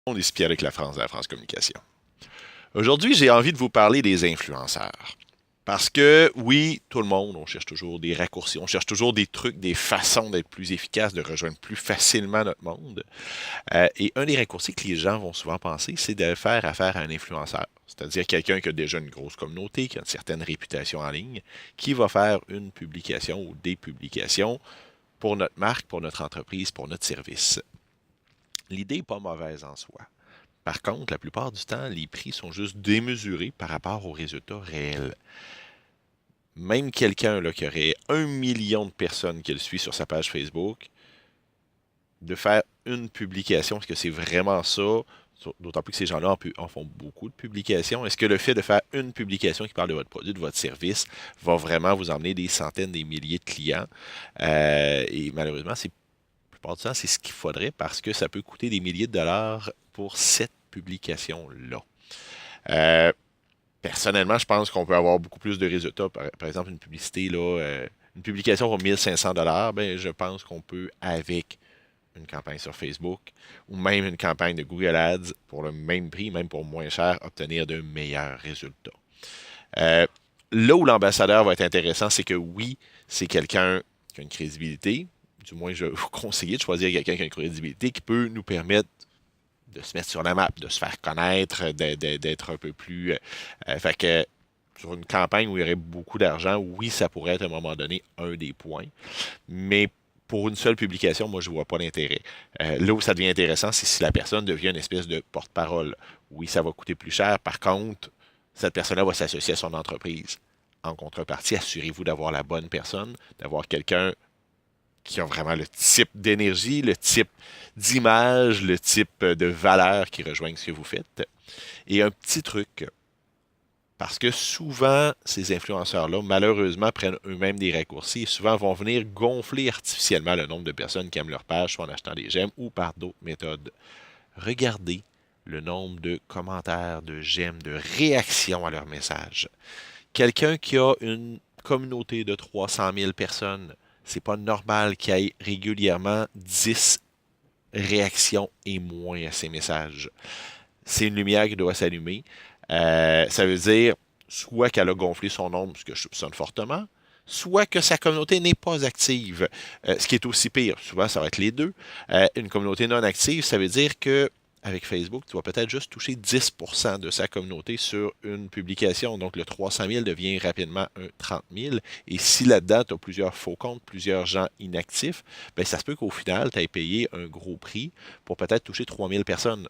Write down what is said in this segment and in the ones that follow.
On est Pierre avec la France de la France Communication. Aujourd'hui, j'ai envie de vous parler des influenceurs. Parce que oui, tout le monde, on cherche toujours des raccourcis, on cherche toujours des trucs, des façons d'être plus efficace, de rejoindre plus facilement notre monde. Et un des raccourcis que les gens vont souvent penser, c'est de faire affaire à un influenceur. C'est-à-dire quelqu'un qui a déjà une grosse communauté, qui a une certaine réputation en ligne, qui va faire une publication ou des publications pour notre marque, pour notre entreprise, pour notre service. L'idée n'est pas mauvaise en soi. Par contre, la plupart du temps, les prix sont juste démesurés par rapport aux résultats réels. Même quelqu'un là, qui aurait 1 million de personnes qui le suit sur sa page Facebook, de faire une publication, est-ce que c'est vraiment ça? D'autant plus que ces gens-là en font beaucoup de publications. Est-ce que le fait de faire une publication qui parle de votre produit, de votre service, va vraiment vous emmener des centaines, des milliers de clients? Et malheureusement, la plupart du temps, c'est ce qu'il faudrait parce que ça peut coûter des milliers de dollars pour cette publication-là. Euh, Personnellement, je pense qu'on peut avoir beaucoup plus de résultats. Par exemple, une publicité, là, une publication pour 1500 $, ben, je pense qu'on peut, avec une campagne sur Facebook ou même une campagne de Google Ads, pour le même prix, même pour moins cher, obtenir de meilleurs résultats. Euh, Là où l'ambassadeur va être intéressant, c'est que oui, c'est quelqu'un qui a une crédibilité. Du moins, je vais vous conseiller de choisir quelqu'un qui a une crédibilité qui peut nous permettre de se mettre sur la map, de se faire connaître, d'être un peu plus. Fait que sur une campagne où il y aurait beaucoup d'argent, oui, ça pourrait être à un moment donné un des points. Mais pour une seule publication, moi, je ne vois pas l'intérêt. Là où ça devient intéressant, c'est si la personne devient une espèce de porte-parole. Oui, ça va coûter plus cher. Par contre, cette personne-là va s'associer à son entreprise. En contrepartie, assurez-vous d'avoir la bonne personne, d'avoir quelqu'un qui a vraiment le type d'énergie, le type d'image, le type de valeur qui rejoignent ce que vous faites. Et un petit truc, parce que souvent, ces influenceurs-là, malheureusement, prennent eux-mêmes des raccourcis et souvent vont venir gonfler artificiellement le nombre de personnes qui aiment leur page, soit en achetant des j'aime ou par d'autres méthodes. Regardez le nombre de commentaires, de j'aime, de réactions à leurs messages. Quelqu'un qui a une communauté de 300 000 personnes, c'est pas normal qu'il y ait régulièrement 10 réactions et moins à ces messages. C'est une lumière qui doit s'allumer. Ça veut dire soit qu'elle a gonflé son nombre, ce que je soupçonne fortement, soit que sa communauté n'est pas active, ce qui est aussi pire. Souvent, ça va être les deux. Une communauté non active, ça veut dire que avec Facebook, tu vas peut-être juste toucher 10% de sa communauté sur une publication. Donc, le 300 000 devient rapidement un 30 000. Et si là-dedans, tu as plusieurs faux comptes, plusieurs gens inactifs, ben, ça se peut qu'au final, tu aies payé un gros prix pour peut-être toucher 3 000 personnes.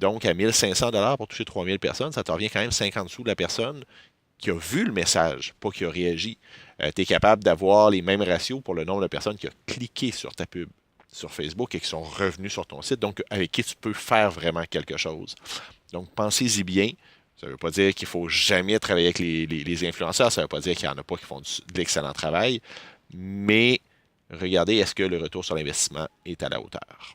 Donc, à 1500 $ pour toucher 3 000 personnes, ça te revient quand même 50 sous de la personne qui a vu le message, pas qui a réagi. Tu es capable d'avoir les mêmes ratios pour le nombre de personnes qui ont cliqué sur ta pub sur Facebook et qui sont revenus sur ton site, donc avec qui tu peux faire vraiment quelque chose. Donc, pensez-y bien. Ça ne veut pas dire qu'il faut jamais travailler avec les influenceurs, ça ne veut pas dire qu'il n'y en a pas qui font de l'excellent travail, mais regardez, est-ce que le retour sur l'investissement est à la hauteur?